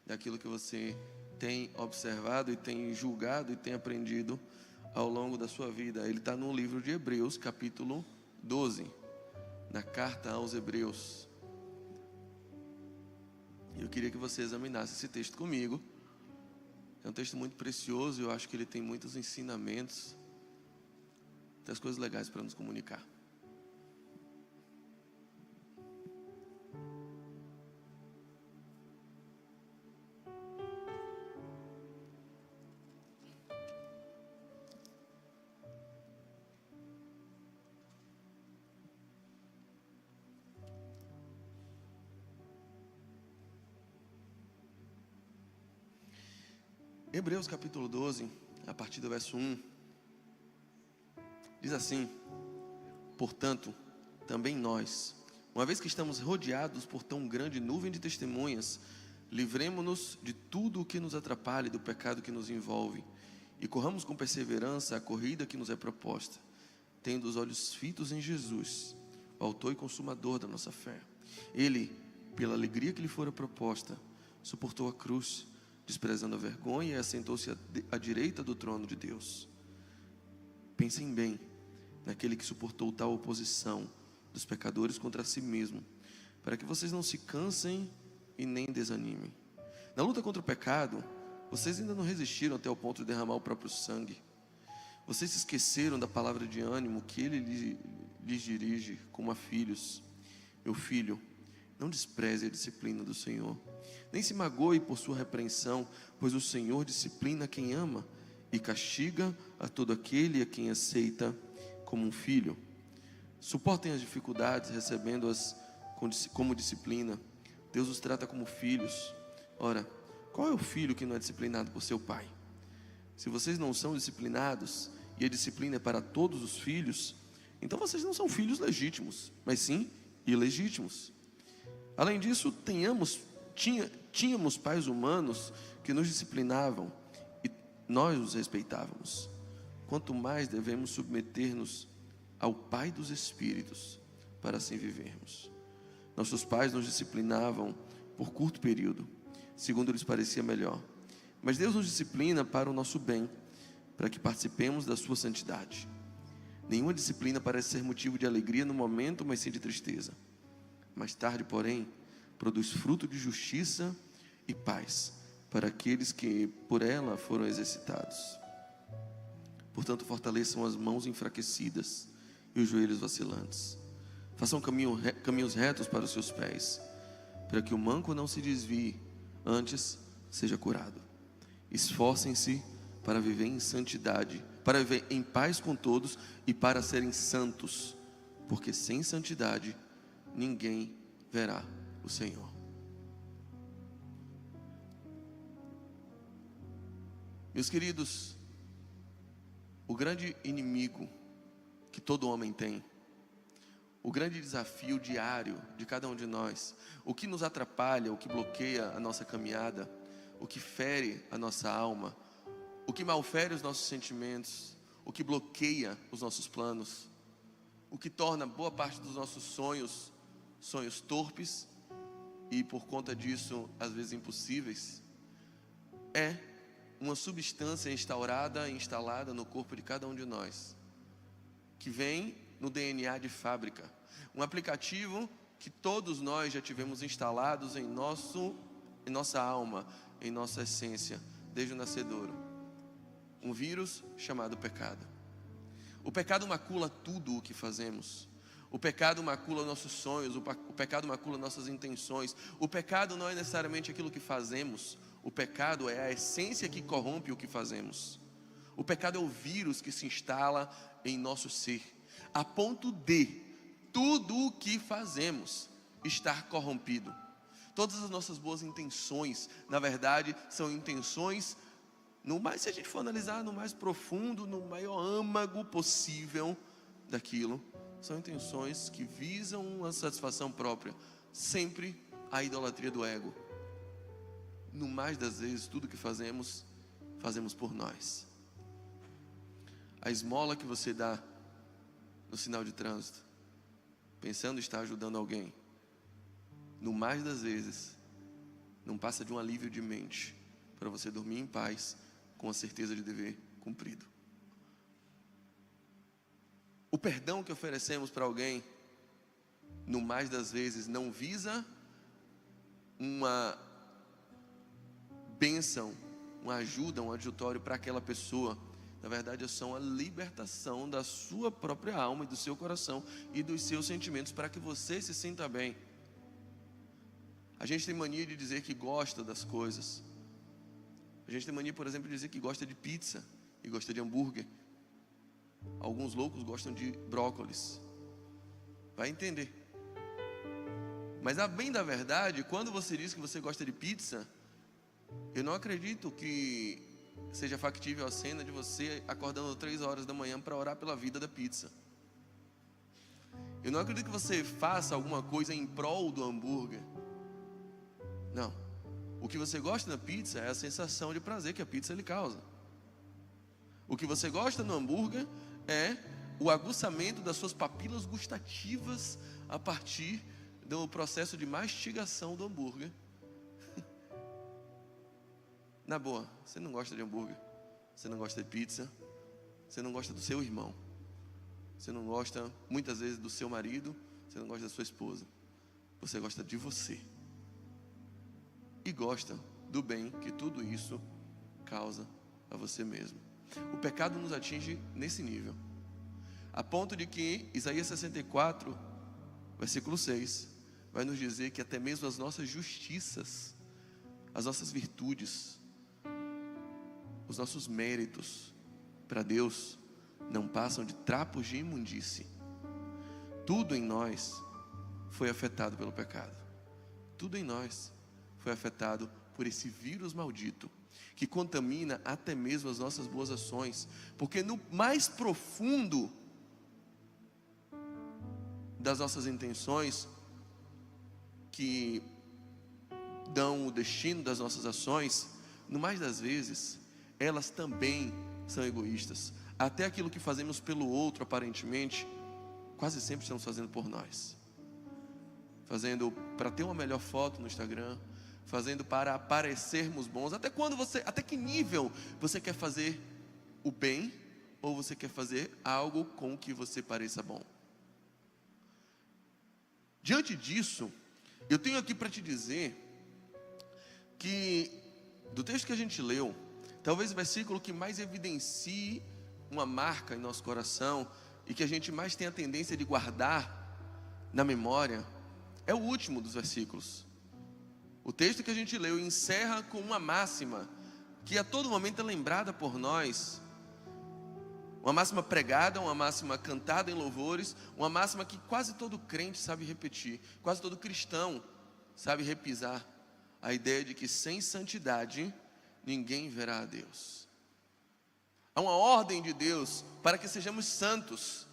daquilo que você tem observado e tem julgado e tem aprendido ao longo da sua vida. Ele está no livro de Hebreus, capítulo 12, na carta aos Hebreus. Eu queria que você examinasse esse texto comigo. É um texto muito precioso, eu acho que ele tem muitos ensinamentos, muitas coisas legais para nos comunicar. Hebreus capítulo 12, a partir do verso 1, diz assim: portanto, também nós, uma vez que estamos rodeados por tão grande nuvem de testemunhas, livremo-nos de tudo o que nos atrapalha e do pecado que nos envolve, e corramos com perseverança a corrida que nos é proposta, tendo os olhos fitos em Jesus, o autor e consumador da nossa fé. Ele, pela alegria que lhe fora proposta, suportou a cruz, desprezando a vergonha, e assentou-se à direita do trono de Deus. Pensem bem naquele que suportou tal oposição dos pecadores contra si mesmo, para que vocês não se cansem e nem desanimem. Na luta contra o pecado, vocês ainda não resistiram até o ponto de derramar o próprio sangue. Vocês se esqueceram da palavra de ânimo que ele lhes dirige como a filhos. Meu filho, não despreze a disciplina do Senhor, nem se magoe por sua repreensão, pois o Senhor disciplina quem ama e castiga a todo aquele a quem aceita como um filho. Suportem as dificuldades, recebendo-as como disciplina. Deus os trata como filhos. Ora, qual é o filho que não é disciplinado por seu pai? Se vocês não são disciplinados, e a disciplina é para todos os filhos, então vocês não são filhos legítimos, mas sim ilegítimos. Além disso, tínhamos pais humanos que nos disciplinavam e nós os respeitávamos. Quanto mais devemos submeter-nos ao Pai dos Espíritos para assim vivermos. Nossos pais nos disciplinavam por curto período, segundo lhes parecia melhor. Mas Deus nos disciplina para o nosso bem, para que participemos da sua santidade. Nenhuma disciplina parece ser motivo de alegria no momento, mas sim de tristeza. Mais tarde, porém, produz fruto de justiça e paz para aqueles que por ela foram exercitados. Portanto, fortaleçam as mãos enfraquecidas e os joelhos vacilantes. Façam caminhos retos para os seus pés, para que o manco não se desvie, antes seja curado. Esforcem-se para viver em santidade, para viver em paz com todos e para serem santos, porque sem santidade ninguém verá o Senhor. Meus queridos, o grande inimigo que todo homem tem, o grande desafio diário de cada um de nós, o que nos atrapalha, o que bloqueia a nossa caminhada, o que fere a nossa alma, o que malfere os nossos sentimentos, o que bloqueia os nossos planos, o que torna boa parte dos nossos sonhos torpes e por conta disso às vezes impossíveis, é uma substância instalada no corpo de cada um de nós, que vem no DNA de fábrica, um aplicativo que todos nós já tivemos instalados em nossa alma, em nossa essência, desde o nascedouro. Um vírus chamado pecado. O pecado macula tudo o que fazemos. O pecado macula nossos sonhos, o pecado macula nossas intenções. O pecado não é necessariamente aquilo que fazemos. O pecado é a essência que corrompe o que fazemos. O pecado é o vírus que se instala em nosso ser, a ponto de tudo o que fazemos estar corrompido. Todas as nossas boas intenções, na verdade, são intenções, se a gente for analisar no mais profundo, no maior âmago possível daquilo, são intenções que visam uma satisfação própria, sempre a idolatria do ego. No mais das vezes, tudo que fazemos por nós. A esmola que você dá no sinal de trânsito, pensando em estar ajudando alguém, no mais das vezes, não passa de um alívio de mente para você dormir em paz com a certeza de dever cumprido. O perdão que oferecemos para alguém, no mais das vezes, não visa uma bênção, uma ajuda, um adjutório para aquela pessoa. Na verdade, é só uma libertação da sua própria alma e do seu coração e dos seus sentimentos para que você se sinta bem. A gente tem mania de dizer que gosta das coisas. A gente tem mania, por exemplo, de dizer que gosta de pizza e gosta de hambúrguer. Alguns loucos gostam de brócolis. Vai entender. Mas a bem da verdade, quando você diz que você gosta de pizza, eu não acredito que seja factível a cena de você acordando 3 horas da manhã para orar pela vida da pizza. Eu não acredito que você faça alguma coisa em prol do hambúrguer. Não. O que você gosta na pizza é a sensação de prazer que a pizza lhe causa. O que você gosta no hambúrguer é o aguçamento das suas papilas gustativas a partir do processo de mastigação do hambúrguer. Na boa, você não gosta de hambúrguer, você não gosta de pizza, você não gosta do seu irmão, você não gosta muitas vezes do seu marido, você não gosta da sua esposa, você gosta de você. E gosta do bem que tudo isso causa a você mesmo. O pecado nos atinge nesse nível, a ponto de que Isaías 64, versículo 6, vai nos dizer que até mesmo as nossas justiças, as nossas virtudes, os nossos méritos para Deus não passam de trapos de imundície. Tudo em nós foi afetado pelo pecado. Tudo em nós foi afetado por esse vírus maldito que contamina até mesmo as nossas boas ações, porque no mais profundo das nossas intenções, que dão o destino das nossas ações, no mais das vezes, elas também são egoístas. Até aquilo que fazemos pelo outro, aparentemente, quase sempre estamos fazendo por nós. Fazendo para ter uma melhor foto no Instagram, fazendo para aparecermos bons. Até que nível você quer fazer o bem, ou você quer fazer algo com que você pareça bom? Diante disso, eu tenho aqui para te dizer que, do texto que a gente leu, talvez o versículo que mais evidencie uma marca em nosso coração e que a gente mais tem a tendência de guardar na memória é o último dos versículos. O texto que a gente leu encerra com uma máxima que a todo momento é lembrada por nós. Uma máxima pregada, uma máxima cantada em louvores, uma máxima que quase todo crente sabe repetir, quase todo cristão sabe repisar. A ideia de que sem santidade ninguém verá a Deus. Há uma ordem de Deus para que sejamos santos.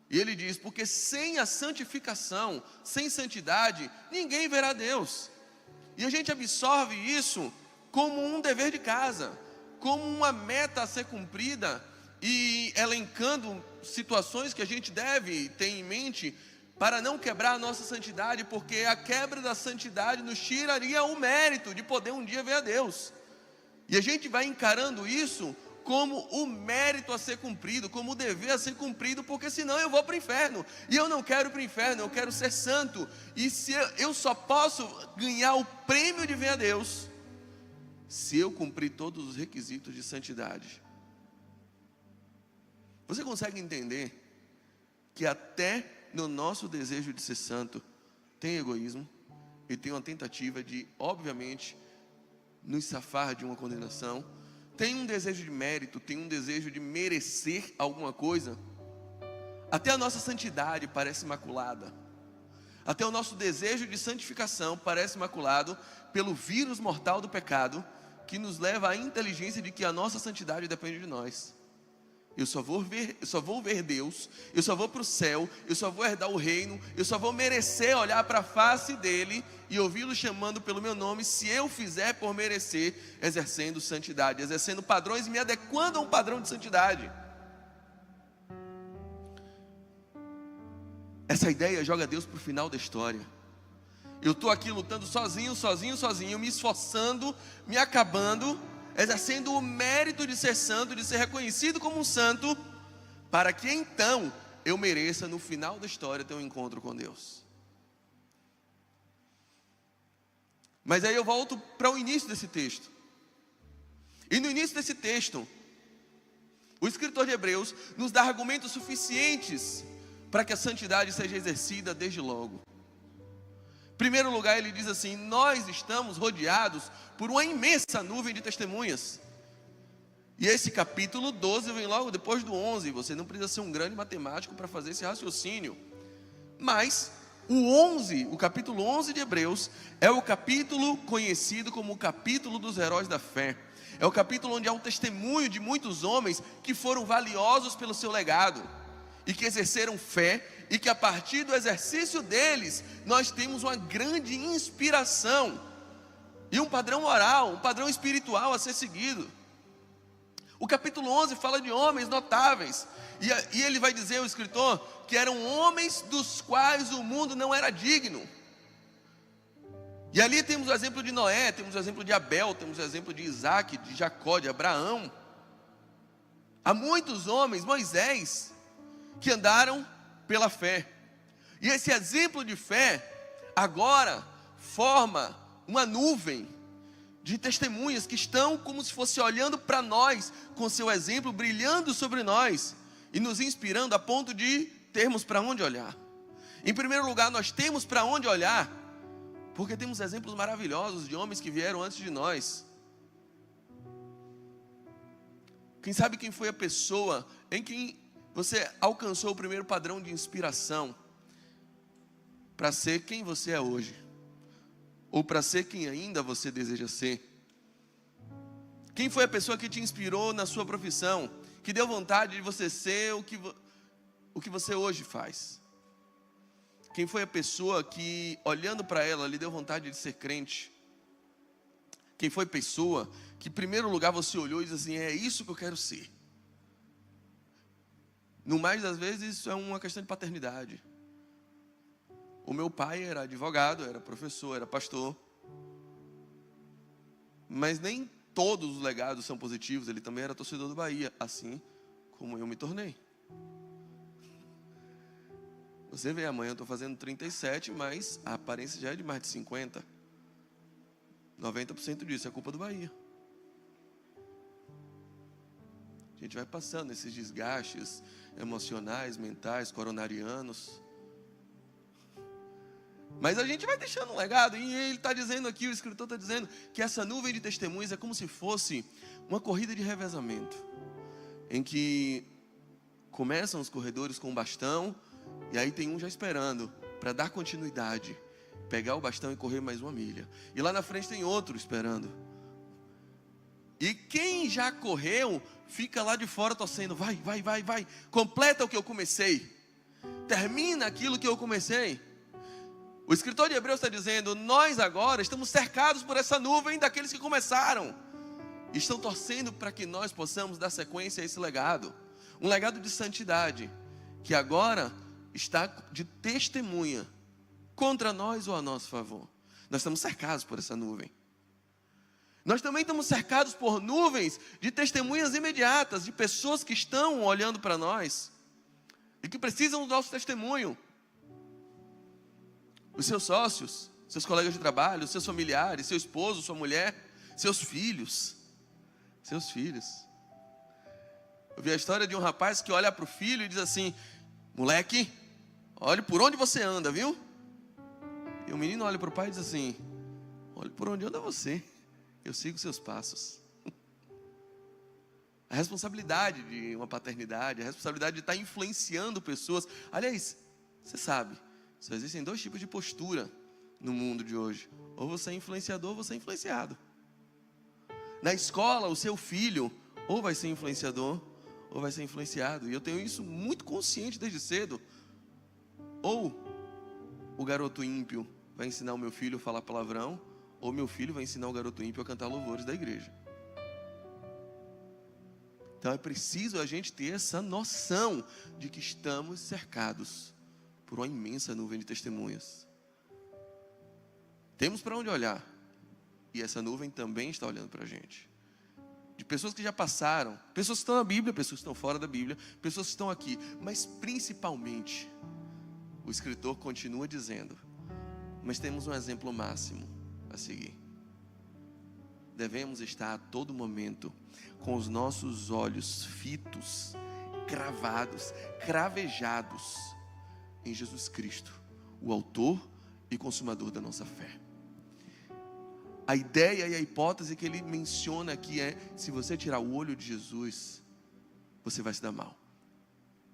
E Ele diz, porque sem a santificação, sem santidade, ninguém verá a Deus. E a gente absorve isso como um dever de casa, como uma meta a ser cumprida, e elencando situações que a gente deve ter em mente para não quebrar a nossa santidade, porque a quebra da santidade nos tiraria o mérito de poder um dia ver a Deus. E a gente vai encarando isso como o mérito a ser cumprido, como o dever a ser cumprido, porque senão eu vou para o inferno, e eu não quero ir para o inferno, eu quero ser santo. E se eu só posso ganhar o prêmio de ver a Deus se eu cumprir todos os requisitos de santidade. Você consegue entender que até no nosso desejo de ser santo tem egoísmo e tem uma tentativa de, obviamente, nos safar de uma condenação? Tem um desejo de mérito, tem um desejo de merecer alguma coisa. Até a nossa santidade parece maculada. Até o nosso desejo de santificação parece maculado pelo vírus mortal do pecado, que nos leva à inteligência de que a nossa santidade depende de nós. Eu só vou ver Deus, eu só vou para o céu, eu só vou herdar o reino, eu só vou merecer olhar para a face dele e ouvi-lo chamando pelo meu nome, se eu fizer por merecer, exercendo santidade, exercendo padrões e me adequando a um padrão de santidade. Essa ideia joga Deus para o final da história. Eu estou aqui lutando sozinho, me esforçando, me acabando, exercendo o mérito de ser santo, de ser reconhecido como um santo, para que então eu mereça, no final da história, ter um encontro com Deus. Mas aí eu volto para o início desse texto. E no início desse texto, o escritor de Hebreus nos dá argumentos suficientes para que a santidade seja exercida desde logo. Em primeiro lugar, ele diz assim: nós estamos rodeados por uma imensa nuvem de testemunhas. E esse capítulo 12 vem logo depois do 11. Você não precisa ser um grande matemático para fazer esse raciocínio. Mas o capítulo 11 de Hebreus é o capítulo conhecido como o capítulo dos heróis da fé. É o capítulo onde há um testemunho de muitos homens que foram valiosos pelo seu legado e que exerceram fé, e que a partir do exercício deles nós temos uma grande inspiração e um padrão moral, um padrão espiritual a ser seguido. O capítulo 11 fala de homens notáveis, e ele vai dizer, o escritor, que eram homens dos quais o mundo não era digno. E ali temos o exemplo de Noé, temos o exemplo de Abel, temos o exemplo de Isaac, de Jacó, de Abraão. Há muitos homens, Moisés, que andaram pela fé. E esse exemplo de fé agora forma uma nuvem de testemunhas que estão como se fosse olhando para nós, com seu exemplo brilhando sobre nós e nos inspirando a ponto de termos para onde olhar. Em primeiro lugar, nós temos para onde olhar porque temos exemplos maravilhosos de homens que vieram antes de nós. Quem sabe quem foi a pessoa em quem você alcançou o primeiro padrão de inspiração para ser quem você é hoje, ou para ser quem ainda você deseja ser? Quem foi a pessoa que te inspirou na sua profissão, que deu vontade de você ser o que você hoje faz? Quem foi a pessoa que, olhando para ela, lhe deu vontade de ser crente? Quem foi a pessoa que, em primeiro lugar, você olhou e disse assim: é isso que eu quero ser? No mais das vezes, isso é uma questão de paternidade. O meu pai era advogado, era professor, era pastor. Mas nem todos os legados são positivos. Ele também era torcedor do Bahia, assim como eu me tornei. Você vê, amanhã eu estou fazendo 37, mas a aparência já é de mais de 50. 90% disso é culpa do Bahia. A gente vai passando esses desgastes emocionais, mentais, coronarianos. Mas a gente vai deixando um legado. E ele está dizendo aqui, o escritor está dizendo, que essa nuvem de testemunhas é como se fosse uma corrida de revezamento, em que começam os corredores com o bastão, e aí tem um já esperando para dar continuidade, pegar o bastão e correr mais uma milha. E lá na frente tem outro esperando. E quem já correu, fica lá de fora torcendo: vai, vai, vai, vai, completa o que eu comecei, termina aquilo que eu comecei. O escritor de Hebreus está dizendo: nós agora estamos cercados por essa nuvem daqueles que começaram, estão torcendo para que nós possamos dar sequência a esse legado, um legado de santidade, que agora está de testemunha contra nós ou a nosso favor. Nós estamos cercados por essa nuvem. Nós também estamos cercados por nuvens de testemunhas imediatas, de pessoas que estão olhando para nós e que precisam do nosso testemunho. Os seus sócios, seus colegas de trabalho, seus familiares, seu esposo, sua mulher, seus filhos. Seus filhos. Eu vi a história de um rapaz que olha para o filho e diz assim: moleque, olhe por onde você anda, viu? E o menino olha para o pai e diz assim: olhe por onde anda você, eu sigo seus passos. A responsabilidade de uma paternidade, a responsabilidade de estar influenciando pessoas. Aliás, você sabe, só existem dois tipos de postura no mundo de hoje: ou você é influenciador ou você é influenciado. Na escola, o seu filho ou vai ser influenciador ou vai ser influenciado. E eu tenho isso muito consciente desde cedo. Ou o garoto ímpio vai ensinar o meu filho a falar palavrão, ou meu filho vai ensinar o garoto ímpio a cantar louvores da igreja. Então é preciso a gente ter essa noção de que estamos cercados por uma imensa nuvem de testemunhas. Temos para onde olhar. E essa nuvem também está olhando para a gente. De pessoas que já passaram, pessoas que estão na Bíblia, pessoas que estão fora da Bíblia, pessoas que estão aqui. Mas principalmente, o escritor continua dizendo, mas temos um exemplo máximo a seguir. Devemos estar a todo momento com os nossos olhos fitos, cravados, cravejados em Jesus Cristo, o autor e consumador da nossa fé. A ideia e a hipótese que ele menciona aqui é, se você tirar o olho de Jesus, você vai se dar mal.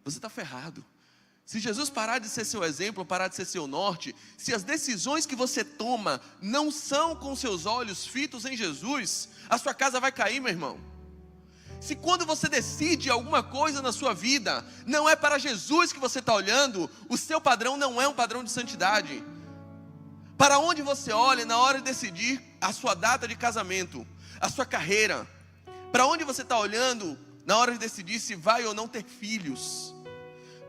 Você está ferrado. Se Jesus parar de ser seu exemplo, parar de ser seu norte, se as decisões que você toma não são com seus olhos fitos em Jesus, a sua casa vai cair, meu irmão. Se quando você decide alguma coisa na sua vida, não é para Jesus que você está olhando, o seu padrão não é um padrão de santidade. Para onde você olha na hora de decidir a sua data de casamento, a sua carreira? Para onde você está olhando na hora de decidir se vai ou não ter filhos?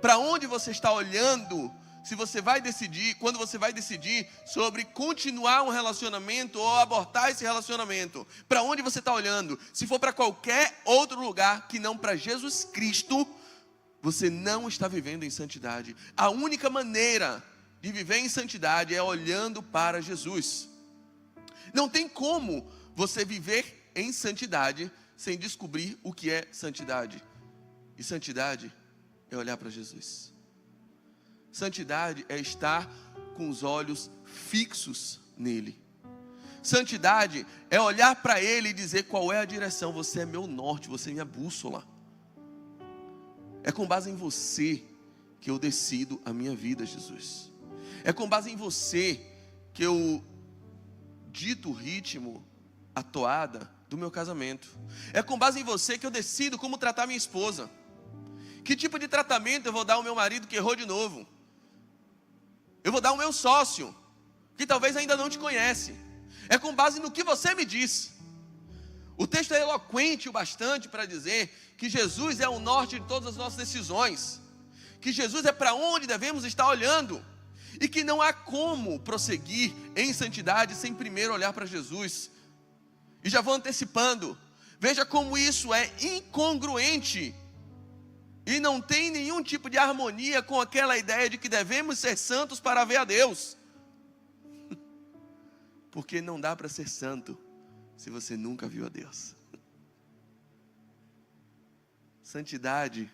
Para onde você está olhando se você vai decidir, quando você vai decidir sobre continuar um relacionamento ou abortar esse relacionamento? Para onde você está olhando? Se for para qualquer outro lugar que não para Jesus Cristo, você não está vivendo em santidade. A única maneira de viver em santidade é olhando para Jesus. Não tem como você viver em santidade sem descobrir o que é santidade. E santidade é olhar para Jesus. Santidade é estar com os olhos fixos nele. Santidade é olhar para ele e dizer qual é a direção. Você é meu norte, você é minha bússola. É com base em você que eu decido a minha vida, Jesus. É com base em você que eu dito o ritmo, a toada do meu casamento. É com base em você que eu decido como tratar minha esposa. Que tipo de tratamento eu vou dar ao meu marido que errou de novo? Eu vou dar ao meu sócio, que talvez ainda não te conhece. É com base no que você me diz. O texto é eloquente o bastante para dizer que Jesus é o norte de todas as nossas decisões. Que Jesus é para onde devemos estar olhando. E que não há como prosseguir em santidade sem primeiro olhar para Jesus. E já vou antecipando. Veja como isso é incongruente. E não tem nenhum tipo de harmonia com aquela ideia de que devemos ser santos para ver a Deus. Porque não dá para ser santo se você nunca viu a Deus. Santidade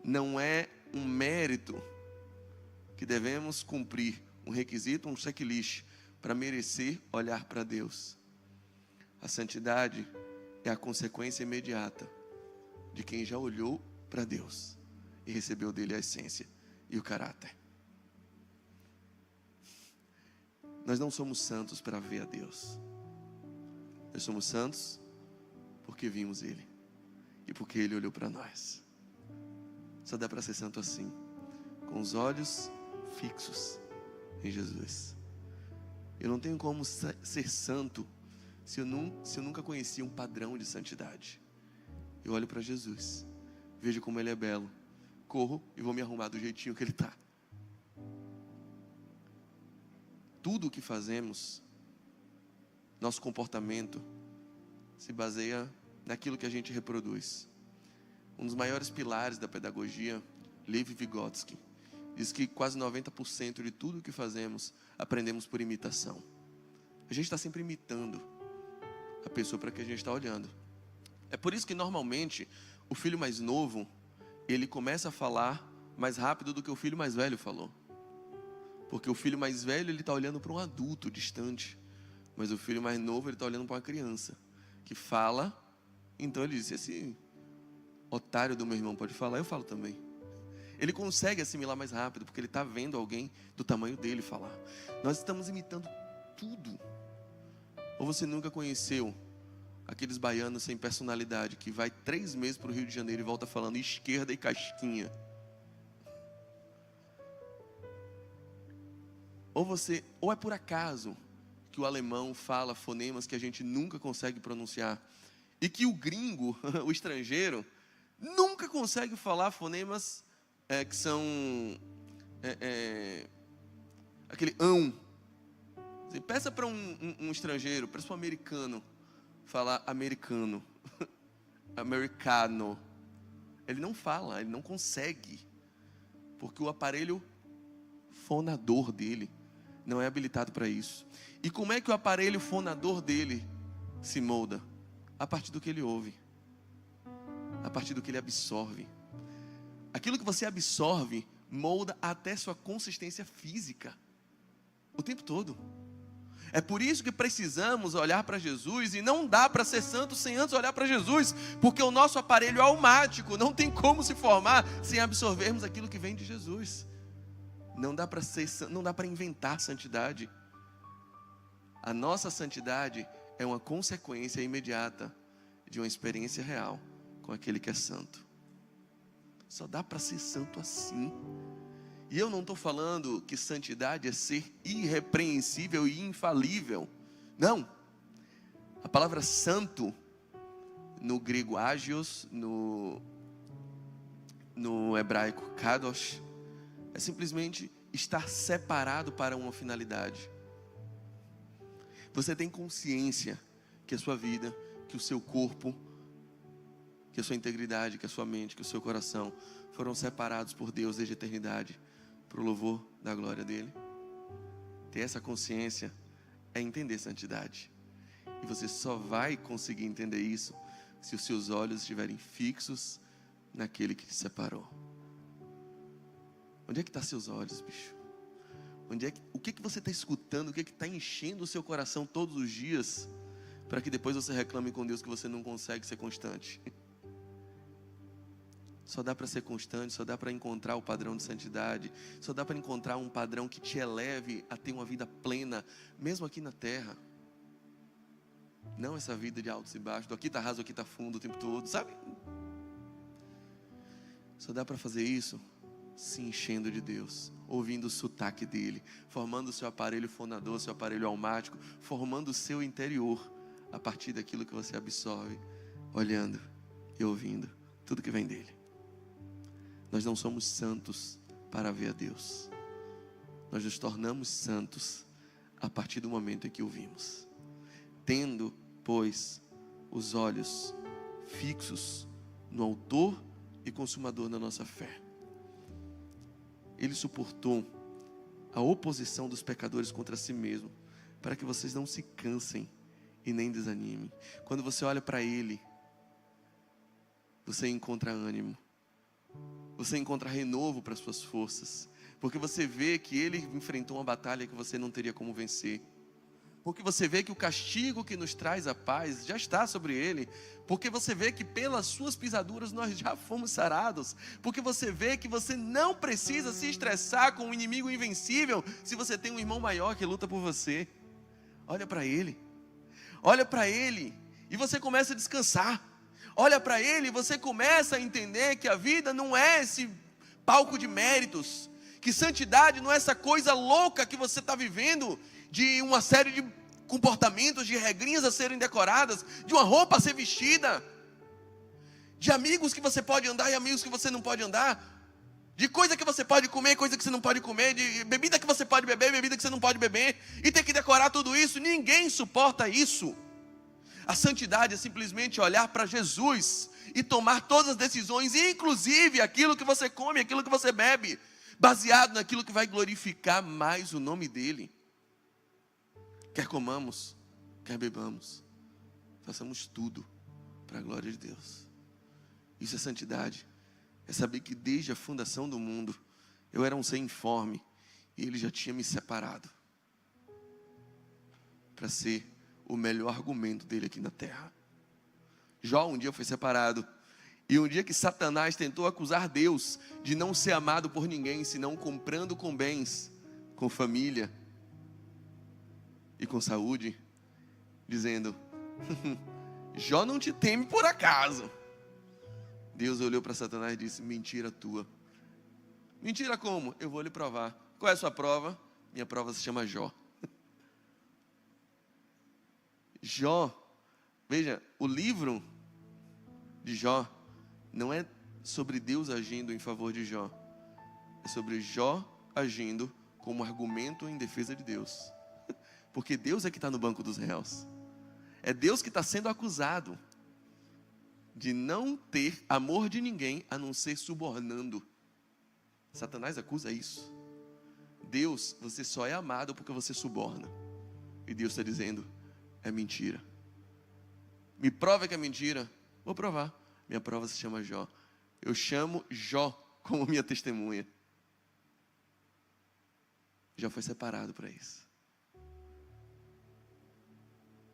não é um mérito que devemos cumprir, um requisito, um checklist, para merecer olhar para Deus. A santidade é a consequência imediata de quem já olhou para Deus e recebeu dele a essência e o caráter. Nós não somos santos para ver a Deus. Nós somos santos porque vimos ele e porque ele olhou para nós. Só dá para ser santo assim, com os olhos fixos em Jesus. Eu não tenho como ser santo se eu nunca conheci um padrão de santidade. Eu olho para Jesus, vejo como ele é belo, corro e vou me arrumar do jeitinho que ele está. Tudo o que fazemos, nosso comportamento, se baseia naquilo que a gente reproduz. Um dos maiores pilares da pedagogia, Lev Vygotsky, diz que quase 90% de tudo o que fazemos, aprendemos por imitação. A gente está sempre imitando a pessoa para que a gente está olhando. É por isso que normalmente o filho mais novo, ele começa a falar mais rápido do que o filho mais velho falou. Porque o filho mais velho, ele está olhando para um adulto distante. Mas o filho mais novo, ele está olhando para uma criança que fala. Então ele diz, esse otário do meu irmão pode falar, eu falo também. Ele consegue assimilar mais rápido, porque ele está vendo alguém do tamanho dele falar. Nós estamos imitando tudo. Ou você nunca conheceu aqueles baianos sem personalidade, que vai 3 meses para o Rio de Janeiro e volta falando esquerda e casquinha? Ou é por acaso que o alemão fala fonemas que a gente nunca consegue pronunciar, e que o gringo, o estrangeiro, nunca consegue falar fonemas que são aquele ão. Peça para um estrangeiro, peça para um americano falar americano, americano. Ele não fala, ele não consegue, porque o aparelho fonador dele não é habilitado para isso. E como é que o aparelho fonador dele se molda? A partir do que ele ouve, a partir do que ele absorve. Aquilo que você absorve molda até sua consistência física, o tempo todo. É por isso que precisamos olhar para Jesus, e não dá para ser santo sem antes olhar para Jesus, porque o nosso aparelho almático não tem como se formar sem absorvermos aquilo que vem de Jesus. Não dá para inventar santidade. A nossa santidade é uma consequência imediata de uma experiência real com aquele que é santo. Só dá para ser santo assim. E eu não estou falando que santidade é ser irrepreensível e infalível. Não. A palavra santo, no grego agios, no hebraico kadosh, é simplesmente estar separado para uma finalidade. Você tem consciência que a sua vida, que o seu corpo, que a sua integridade, que a sua mente, que o seu coração foram separados por Deus desde a eternidade para o louvor da glória dele? Ter essa consciência é entender santidade. E você só vai conseguir entender isso se os seus olhos estiverem fixos naquele que te separou. Onde é que estão seus olhos, bicho? O que você está escutando? O que está enchendo o seu coração todos os dias, para que depois você reclame com Deus que você não consegue ser constante? Só dá para ser constante, só dá para encontrar o padrão de santidade, só dá para encontrar um padrão que te eleve a ter uma vida plena, mesmo aqui na terra. Não essa vida de altos e baixos, do aqui está raso, aqui está fundo o tempo todo, sabe? Só dá para fazer isso se enchendo de Deus, ouvindo o sotaque dele, formando o seu aparelho fonador, seu aparelho almático, formando o seu interior a partir daquilo que você absorve, olhando e ouvindo tudo que vem dele. Nós não somos santos para ver a Deus. Nós nos tornamos santos a partir do momento em que o vimos. Tendo, pois, os olhos fixos no autor e consumador da nossa fé. Ele suportou a oposição dos pecadores contra si mesmo, para que vocês não se cansem e nem desanimem. Quando você olha para ele, você encontra ânimo. Você encontra renovo para as suas forças, porque você vê que ele enfrentou uma batalha que você não teria como vencer, porque você vê que o castigo que nos traz a paz já está sobre ele, porque você vê que pelas suas pisaduras nós já fomos sarados, porque você vê que você não precisa se estressar com um inimigo invencível, se você tem um irmão maior que luta por você. Olha para ele e você começa a descansar. Olha para ele e você começa a entender que a vida não é esse palco de méritos, que santidade não é essa coisa louca que você está vivendo, de uma série de comportamentos, de regrinhas a serem decoradas, de uma roupa a ser vestida, de amigos que você pode andar e amigos que você não pode andar, de coisa que você pode comer, coisa que você não pode comer, de bebida que você pode beber, bebida que você não pode beber, e ter que decorar tudo isso. Ninguém suporta isso. A santidade é simplesmente olhar para Jesus e tomar todas as decisões, inclusive aquilo que você come, aquilo que você bebe, baseado naquilo que vai glorificar mais o nome dele. Quer comamos, quer bebamos, façamos tudo para a glória de Deus. Isso é santidade. É saber que desde a fundação do mundo eu era um ser informe e ele já tinha me separado para ser o melhor argumento dele aqui na terra. Jó um dia foi separado, e um dia que Satanás tentou acusar Deus de não ser amado por ninguém, senão comprando com bens, com família e com saúde, dizendo: Jó não te teme por acaso. Deus olhou para Satanás e disse: mentira tua. Mentira como? Eu vou lhe provar. Qual é a sua prova? Minha prova se chama Jó. Jó, veja, o livro de Jó não é sobre Deus agindo em favor de Jó, é sobre Jó agindo como argumento em defesa de Deus. Porque Deus é que está no banco dos réus. É Deus que está sendo acusado de não ter amor de ninguém a não ser subornando. Satanás acusa isso. Deus, você só é amado porque você suborna. E Deus está dizendo, é mentira. Me prova que é mentira. Vou provar. Minha prova se chama Jó. Eu chamo Jó como minha testemunha. Jó foi separado para isso.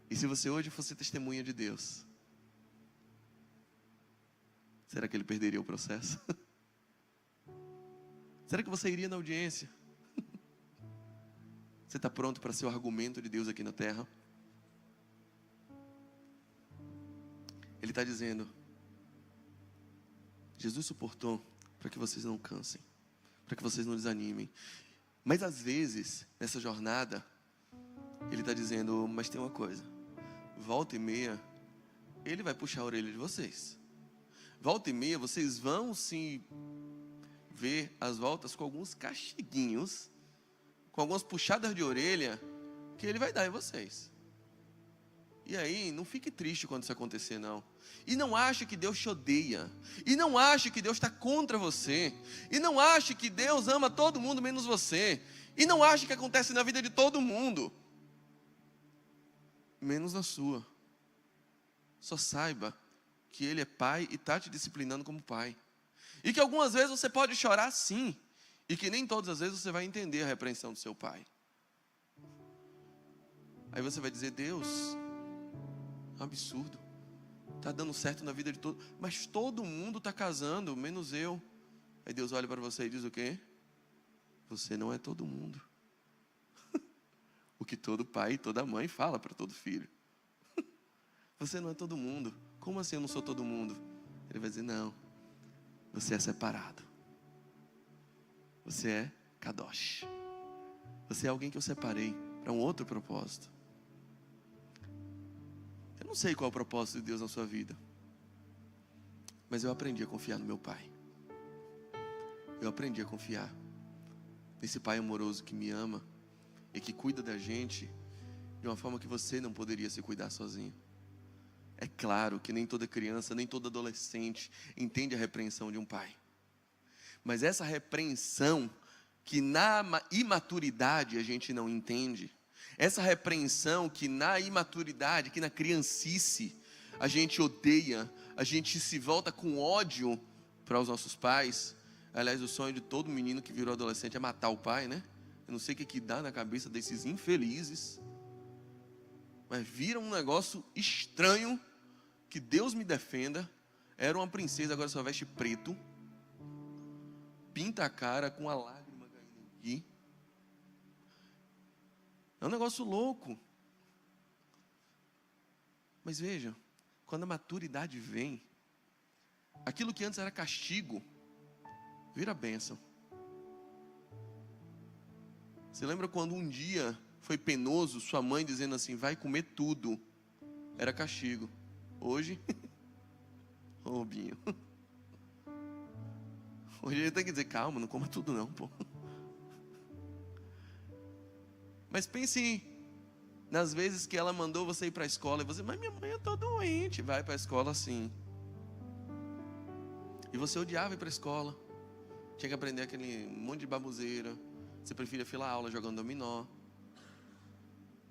E se você hoje fosse testemunha de Deus, será que ele perderia o processo? Será que você iria na audiência? Você está pronto para ser o argumento de Deus aqui na terra? Ele está dizendo, Jesus suportou para que vocês não cansem, para que vocês não desanimem. Mas às vezes, nessa jornada, Ele está dizendo, mas tem uma coisa, volta e meia, Ele vai puxar a orelha de vocês. Volta e meia, vocês vão se ver às voltas com alguns castiguinhos, com algumas puxadas de orelha, que Ele vai dar em vocês. E aí, não fique triste quando isso acontecer, não. E não ache que Deus te odeia. E não ache que Deus está contra você. E não ache que Deus ama todo mundo menos você. E não ache que acontece na vida de todo mundo, menos na sua. Só saiba que Ele é pai e está te disciplinando como pai. E que algumas vezes você pode chorar sim. E que nem todas as vezes você vai entender a repreensão do seu pai. Aí você vai dizer, Deus, é um absurdo. Está dando certo na vida de todo, mas todo mundo está casando, menos eu. Aí Deus olha para você e diz o quê? Você não é todo mundo. O que todo pai e toda mãe fala para todo filho. Você não é todo mundo. Como assim eu não sou todo mundo? Ele vai dizer, não. Você é separado. Você é kadosh. Você é alguém que eu separei para um outro propósito. Eu não sei qual é o propósito de Deus na sua vida, mas eu aprendi a confiar no meu pai. Eu aprendi a confiar nesse pai amoroso que me ama e que cuida da gente de uma forma que você não poderia se cuidar sozinho. É claro que nem toda criança, nem todo adolescente entende a repreensão de um pai. Mas essa repreensão que na imaturidade a gente não entende, essa repreensão que na imaturidade, que na criancice, a gente odeia, a gente se volta com ódio para os nossos pais. Aliás, o sonho de todo menino que virou adolescente é matar o pai, né? Eu não sei o que dá na cabeça desses infelizes, mas vira um negócio estranho, que Deus me defenda. Era uma princesa, agora só veste preto, pinta a cara com a lágrima caindo aqui. É um negócio louco. Mas veja, quando a maturidade vem, aquilo que antes era castigo, vira bênção. Você lembra quando um dia foi penoso, sua mãe dizendo assim, vai comer tudo? Era castigo. Hoje, ô Binho. Hoje ele tem que dizer, calma, não coma tudo não, pô. Mas pense nas vezes que ela mandou você ir para a escola e você, mas minha mãe, eu estou doente. Vai para a escola sim. E você odiava ir para a escola. Tinha que aprender aquele monte de baboseira. Você preferia filar aula jogando dominó.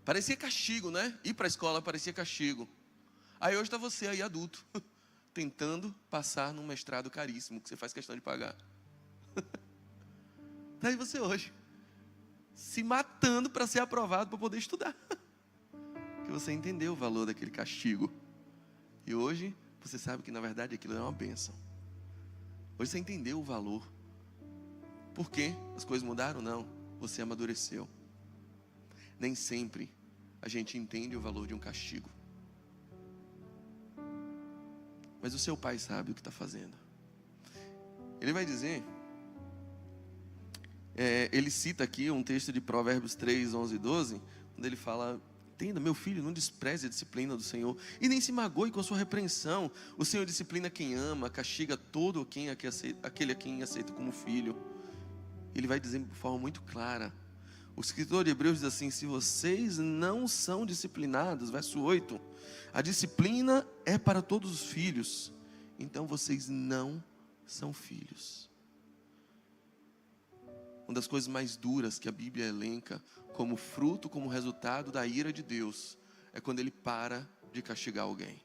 Parecia castigo, né? Ir para a escola parecia castigo. Aí hoje está você aí adulto, tentando passar num mestrado caríssimo, que você faz questão de pagar. Está aí você hoje, se matando para ser aprovado, para poder estudar. Que você entendeu o valor daquele castigo. E hoje, você sabe que na verdade aquilo é uma bênção. Hoje você entendeu o valor. Por quê? As coisas mudaram? Não. Você amadureceu. Nem sempre a gente entende o valor de um castigo. Mas o seu pai sabe o que está fazendo. Ele vai dizer, ele cita aqui um texto de Provérbios 3, 11 e 12, onde ele fala, entenda, meu filho, não despreze a disciplina do Senhor, e nem se magoe com a sua repreensão. O Senhor disciplina quem ama, castiga todo aquele a quem aceita como filho. Ele vai dizer de forma muito clara, O escritor de Hebreus diz assim: se vocês não são disciplinados, verso 8, a disciplina é para todos os filhos, então vocês não são filhos. Uma das coisas mais duras que a Bíblia elenca como fruto, como resultado da ira de Deus, é quando Ele para de castigar alguém.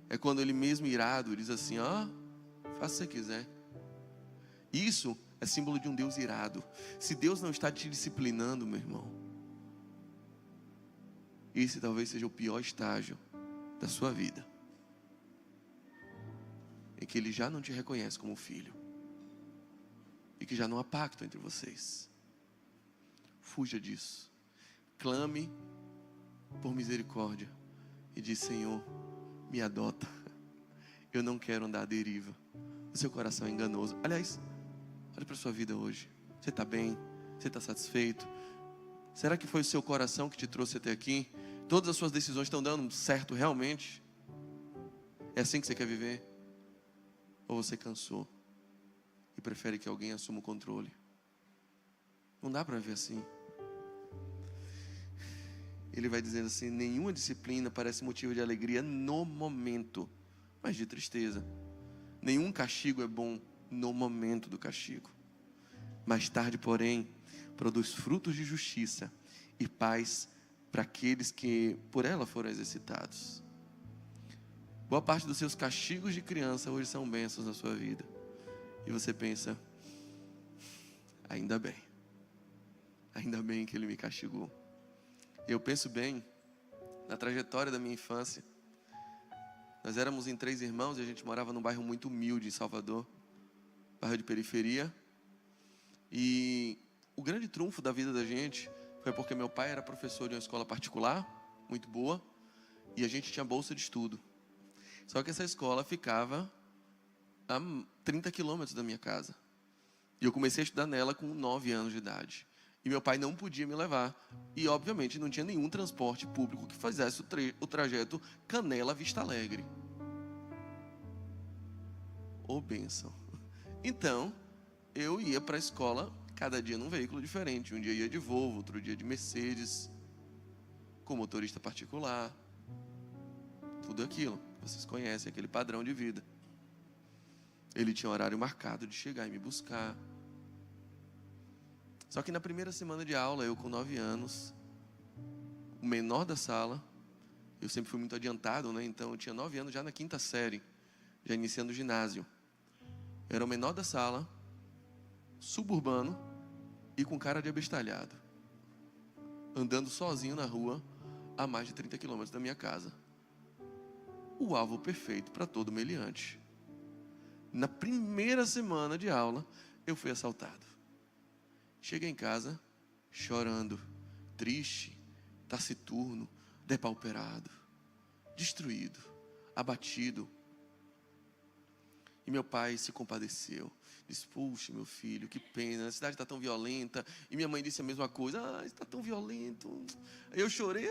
É quando Ele mesmo irado diz assim: ó, faça o que você quiser. Isso é símbolo de um Deus irado. Se Deus não está te disciplinando, meu irmão, esse talvez seja o pior estágio da sua vida, em que Ele já não te reconhece como filho, e que já não há pacto entre vocês. Fuja disso. Clame por misericórdia e diz: Senhor, me adota. Eu não quero andar à deriva. O seu coração é enganoso. Aliás, olha para a sua vida hoje. Você está bem? Você está satisfeito? Será que foi o seu coração que te trouxe até aqui? Todas as suas decisões estão dando certo realmente? É assim que você quer viver? Ou você cansou e prefere que alguém assuma o controle? Não dá para ver assim. Ele vai dizendo assim: nenhuma disciplina parece motivo de alegria no momento, mas de tristeza. Nenhum castigo é bom no momento do castigo. Mais tarde, porém, produz frutos de justiça e paz para aqueles que por ela foram exercitados. Boa parte dos seus castigos de criança hoje são bênçãos na sua vida. E você pensa: ainda bem que Ele me castigou. Eu penso bem na trajetória da minha infância. Nós éramos em 3 irmãos e a gente morava num bairro muito humilde em Salvador, bairro de periferia. E o grande trunfo da vida da gente foi porque meu pai era professor de uma escola particular, muito boa, e a gente tinha bolsa de estudo. Só que essa escola ficava a 30 quilômetros da minha casa. E eu comecei a estudar nela com 9 anos de idade. E meu pai não podia me levar. E, obviamente, não tinha nenhum transporte público que fizesse o trajeto Canela-Vista Alegre. Ô bênção. Então, eu ia para a escola cada dia num veículo diferente. Um dia ia de Volvo, outro dia de Mercedes, com motorista particular. Tudo aquilo. Vocês conhecem aquele padrão de vida. Ele tinha um horário marcado de chegar e me buscar. Só que na primeira semana de aula, eu com 9 anos, o menor da sala, eu sempre fui muito adiantado, né? Então eu tinha 9 anos já na 5ª série, já iniciando o ginásio. Eu era o menor da sala, suburbano e com cara de abestalhado, andando sozinho na rua a mais de 30 quilômetros da minha casa. O alvo perfeito para todo meliante. Na primeira semana de aula, eu fui assaltado. Cheguei em casa chorando, triste, taciturno, depauperado, destruído, abatido. E meu pai se compadeceu. Disse: puxa, meu filho, que pena, a cidade está tão violenta. E minha mãe disse a mesma coisa: está tão violento. Aí eu chorei.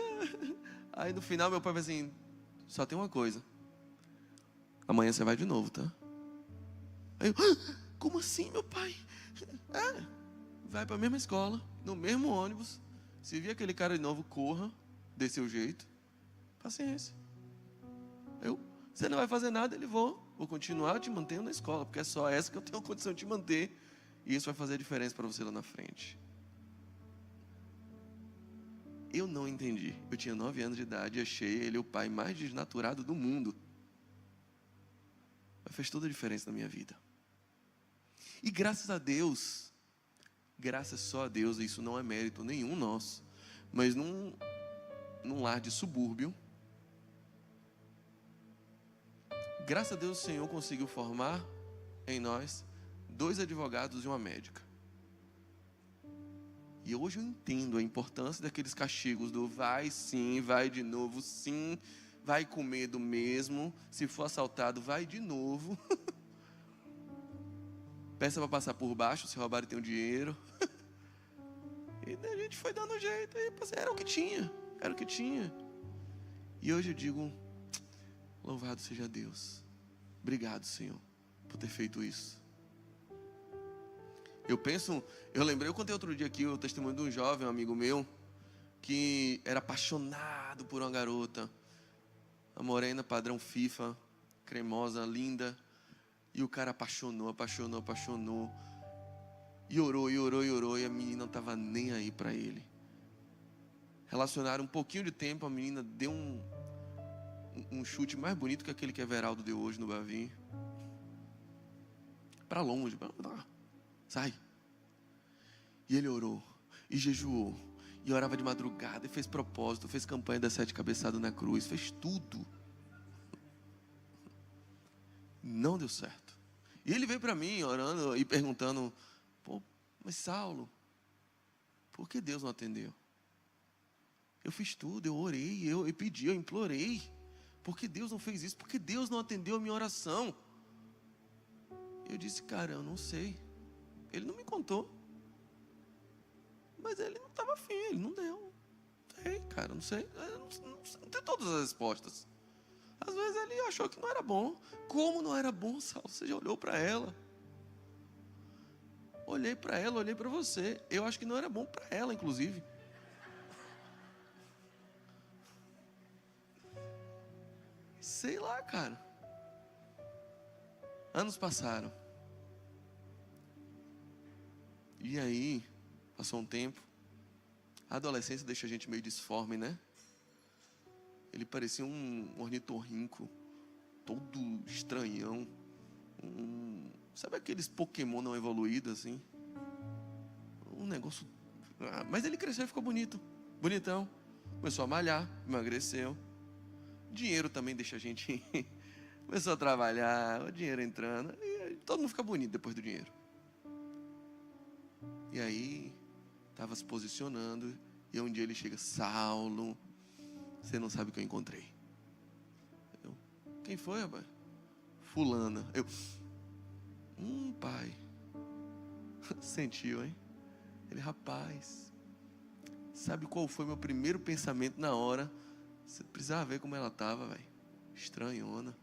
Aí no final meu pai falou assim: só tem uma coisa, amanhã você vai de novo, tá? Aí eu: como assim, meu pai? Vai para a mesma escola, no mesmo ônibus. Se vir aquele cara de novo, corra desse seu jeito. Paciência. Você não vai fazer nada, ele vou continuar te mantendo na escola, porque é só essa que eu tenho condição de te manter. E isso vai fazer a diferença para você lá na frente. Eu não entendi. Eu tinha 9 anos de idade e achei ele o pai mais desnaturado do mundo. Mas fez toda a diferença na minha vida. E graças a Deus, graças só a Deus, isso não é mérito nenhum nosso, mas num lar de subúrbio, graças a Deus o Senhor conseguiu formar em nós 2 advogados e uma médica. E hoje eu entendo a importância daqueles castigos do vai sim, vai de novo, sim, vai com medo mesmo, se for assaltado, vai de novo. Peça para passar por baixo, se roubarem tem o dinheiro. E a gente foi dando jeito, aí era o que tinha. E hoje eu digo: louvado seja Deus. Obrigado, Senhor, por ter feito isso. Eu contei outro dia aqui o testemunho de um jovem, um amigo meu, que era apaixonado por uma garota, uma morena, padrão FIFA, cremosa, linda, e o cara apaixonou, e orou, e a menina não estava nem aí para ele. Relacionaram um pouquinho de tempo, a menina deu um chute mais bonito que aquele que Everaldo deu hoje no Bavi. Para longe, sai. E ele orou, e jejuou, e orava de madrugada, e fez propósito, fez campanha das 7 cabeçadas na cruz, fez tudo. Não deu certo. E ele veio para mim orando e perguntando: pô, mas Saulo, por que Deus não atendeu? Eu fiz tudo, eu orei, eu pedi, eu implorei. Por que Deus não fez isso? Por que Deus não atendeu a minha oração? Eu disse: cara, eu não sei. Ele não me contou. Mas ele não estava afim, ele não deu. Não sei, cara, não sei. Eu não tenho todas as respostas. Às vezes ele achou que não era bom. Como não era bom, Saulo? Você já olhou para ela? Olhei para ela, olhei para você. Eu acho que não era bom para ela, inclusive. Sei lá, cara. Anos passaram. E aí, passou um tempo. A adolescência deixa a gente meio disforme, né? Ele parecia um ornitorrinco, todo estranhão. Sabe aqueles Pokémon não evoluídos, assim? Um negócio... Mas ele cresceu e ficou bonito. Bonitão. Começou a malhar, emagreceu. Dinheiro também deixa a gente... Começou a trabalhar, o dinheiro entrando. E todo mundo fica bonito depois do dinheiro. E aí, estava se posicionando. E um dia ele chega: Saulo, você não sabe o que eu encontrei. Quem foi, rapaz? Fulana. Pai. Sentiu, hein? Ele: rapaz, sabe qual foi meu primeiro pensamento na hora? Você precisava ver como ela estava, velho. Estranhona.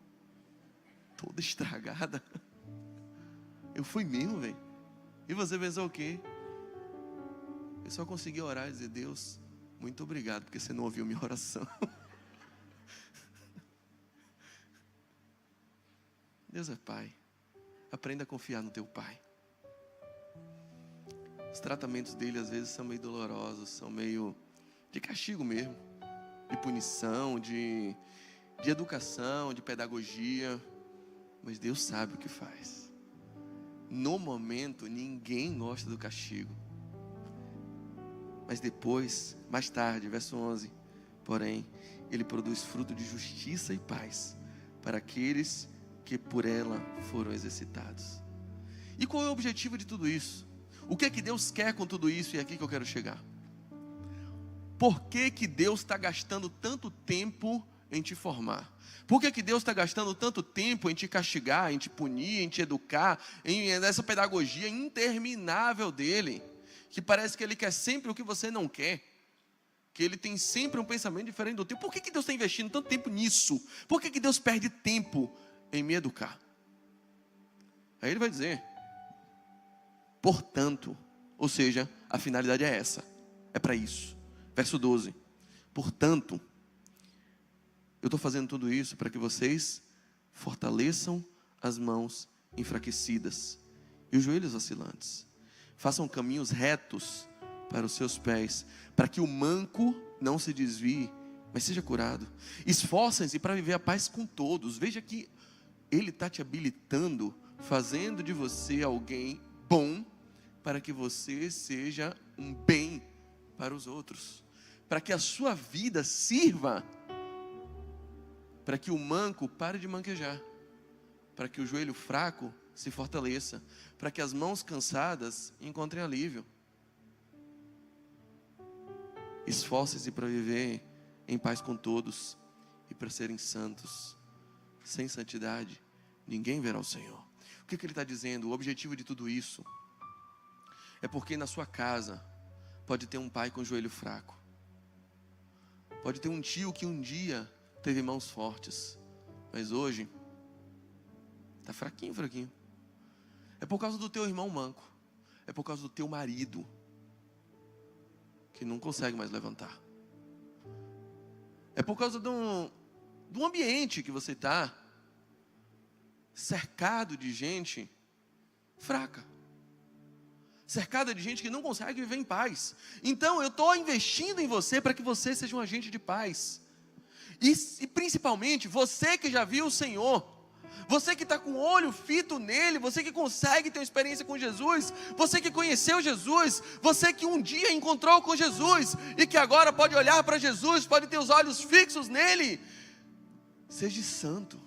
Toda estragada. Eu fui mesmo, velho. E você pensou o quê? Eu só consegui orar e dizer: Deus, muito obrigado, porque você não ouviu minha oração. Deus é Pai. Aprenda a confiar no teu Pai. Os tratamentos dele às vezes são meio dolorosos, são meio de castigo mesmo, de punição, de educação, de pedagogia. Mas Deus sabe o que faz. No momento, ninguém gosta do castigo. Mas depois, mais tarde, verso 11, porém, ele produz fruto de justiça e paz para aqueles que por ela foram exercitados. E qual é o objetivo de tudo isso? O que é que Deus quer com tudo isso? E é aqui que eu quero chegar. Por que que Deus está gastando tanto tempo em te formar? Por que que Deus está gastando tanto tempo em te castigar, em te punir, em te educar, nessa pedagogia interminável dele? Que parece que ele quer sempre o que você não quer. Que ele tem sempre um pensamento diferente do teu. Por que que Deus está investindo tanto tempo nisso? Por que que Deus perde tempo em me educar? Aí ele vai dizer: portanto, ou seja, a finalidade é essa. É para isso. Verso 12. Portanto, eu estou fazendo tudo isso para que vocês fortaleçam as mãos enfraquecidas e os joelhos vacilantes. Façam caminhos retos para os seus pés, para que o manco não se desvie, mas seja curado. Esforcem-se para viver a paz com todos. Veja que ele está te habilitando, fazendo de você alguém bom, para que você seja um bem para os outros, para que a sua vida sirva, para que o manco pare de manquejar, para que o joelho fraco se fortaleça, para que as mãos cansadas encontrem alívio. Esforcem-se para viver em paz com todos e para serem santos. Sem santidade, ninguém verá o Senhor. O que ele está dizendo? O objetivo de tudo isso é porque na sua casa pode ter um pai com o joelho fraco. Pode ter um tio que um dia teve mãos fortes, mas hoje está fraquinho. É por causa do teu irmão manco. é por causa do teu marido, que não consegue mais levantar. É por causa do ambiente que você está, cercado de gente fraca, cercada de gente que não consegue viver em paz. Então eu estou investindo em você para que você seja um agente de paz. E principalmente, você que já viu o Senhor, você que está com o olho fito nele, você que consegue ter uma experiência com Jesus, você que conheceu Jesus, você que um dia encontrou com Jesus, e que agora pode olhar para Jesus, pode ter os olhos fixos nele. Seja santo,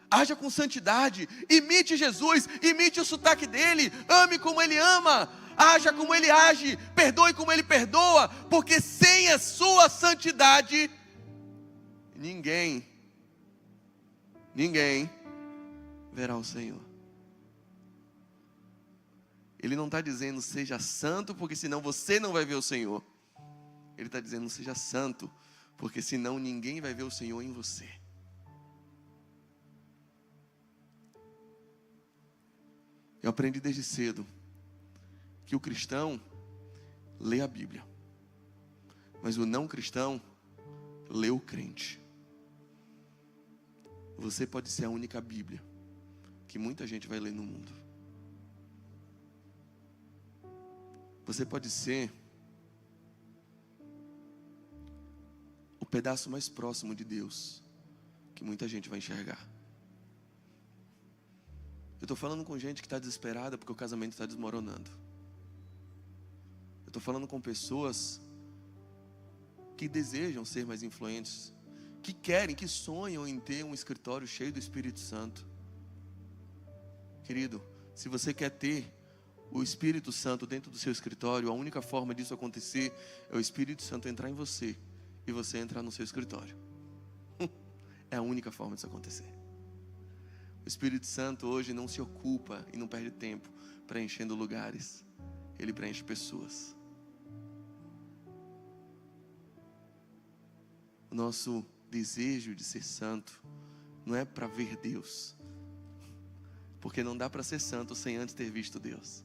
haja com santidade, imite Jesus, imite o sotaque dele, ame como ele ama, haja como ele age, perdoe como ele perdoa, porque sem a sua santidade, ninguém verá o Senhor. Ele não está dizendo seja santo, porque senão você não vai ver o Senhor. Ele está dizendo seja santo, porque senão ninguém vai ver o Senhor em você. Eu aprendi desde cedo que o cristão lê a Bíblia, mas o não cristão lê o crente. Você pode ser a única Bíblia que muita gente vai ler no mundo. Você pode ser o pedaço mais próximo de Deus que muita gente vai enxergar. Eu estou falando com gente que está desesperada porque o casamento está desmoronando. Eu estou falando com pessoas que desejam ser mais influentes, que querem, que sonham em ter um escritório cheio do Espírito Santo. Querido, se você quer ter o Espírito Santo dentro do seu escritório, a única forma disso acontecer é o Espírito Santo entrar em você e você entrar no seu escritório. É a única forma disso acontecer. O Espírito Santo hoje não se ocupa e não perde tempo preenchendo lugares. Ele preenche pessoas. O nosso desejo de ser santo não é para ver Deus, porque não dá para ser santo sem antes ter visto Deus.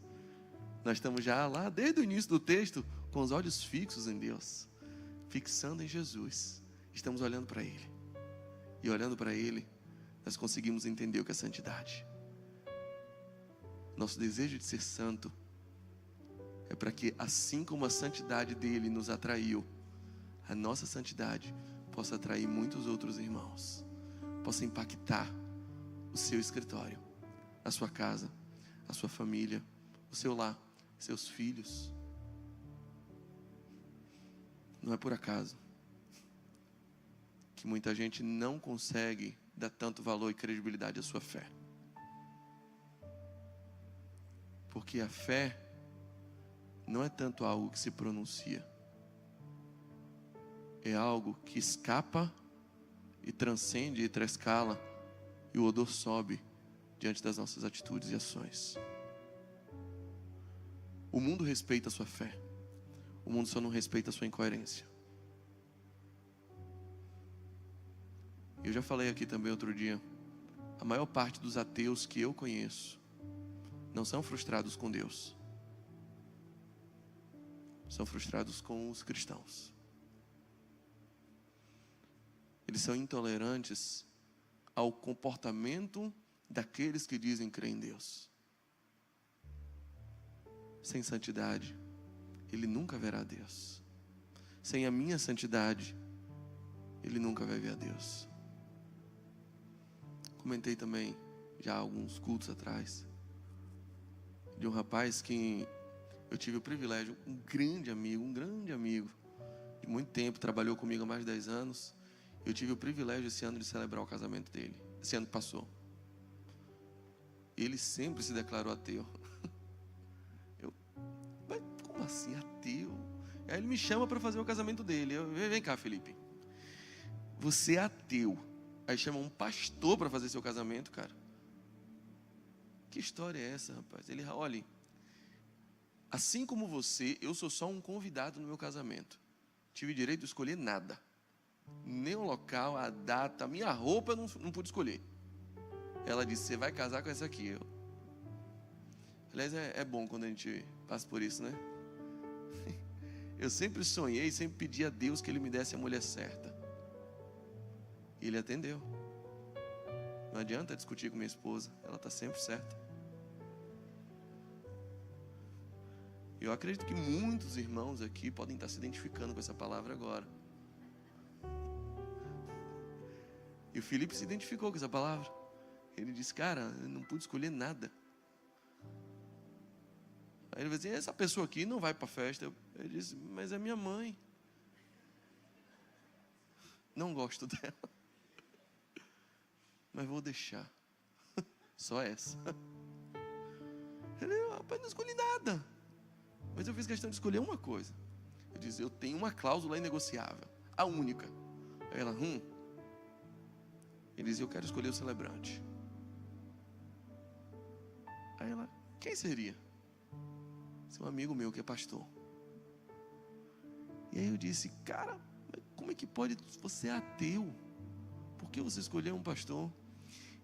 Nós estamos já lá desde o início do texto com os olhos fixos em Deus, fixando em Jesus. Estamos olhando para Ele, e olhando para Ele nós conseguimos entender o que é santidade. Nosso desejo de ser santo é para que, assim como a santidade dele nos atraiu, a nossa santidade possa atrair muitos outros irmãos, possa impactar o seu escritório, a sua casa, a sua família, o seu lar, seus filhos. Não é por acaso que muita gente não consegue dar tanto valor e credibilidade à sua fé, porque a fé não é tanto algo que se pronuncia, é algo que escapa e transcende e trescala, e o odor sobe diante das nossas atitudes e ações. O mundo respeita a sua fé, o mundo só não respeita a sua incoerência. Eu já falei aqui também outro dia, a maior parte dos ateus que eu conheço não são frustrados com Deus, são frustrados com os cristãos. Eles são intolerantes ao comportamento daqueles que dizem crer em Deus. Sem santidade, ele nunca verá Deus. Sem a minha santidade, ele nunca vai ver a Deus. Comentei também, já há alguns cultos atrás, de um rapaz que eu tive o privilégio, um grande amigo, de muito tempo, trabalhou comigo há mais de 10 anos. Eu tive o privilégio esse ano de celebrar o casamento dele. Esse ano que passou. Ele sempre se declarou ateu. Mas como assim ateu? Aí ele me chama para fazer o casamento dele. Vem cá, Felipe. Você é ateu. Aí chama um pastor para fazer seu casamento, cara. Que história é essa, rapaz? Ele, olha, assim como você, eu sou só um convidado no meu casamento. Tive direito de escolher nada. Nem o local, a data, a minha roupa eu não pude escolher. Ela disse, você vai casar com essa aqui. Aliás, é bom quando a gente passa por isso, né? Eu sempre sonhei, sempre pedi a Deus que Ele me desse a mulher certa. E Ele atendeu. Não adianta discutir com minha esposa, ela está sempre certa. Eu acredito que muitos irmãos aqui podem estar se identificando com essa palavra agora. E o Felipe se identificou com essa palavra. Ele disse, cara, eu não pude escolher nada. Aí ele vai dizer, essa pessoa aqui não vai para a festa. Ele disse, mas é minha mãe. Não gosto dela. Mas vou deixar. Só essa. Ele, rapaz, não escolhi nada. Mas eu fiz questão de escolher uma coisa. Eu disse, eu tenho uma cláusula inegociável. A única. Aí ela, Ele dizia, eu quero escolher o celebrante. Aí ela, quem seria? Um amigo meu que é pastor. E aí eu disse, cara, como é que pode você é ateu? Por que você escolheu um pastor?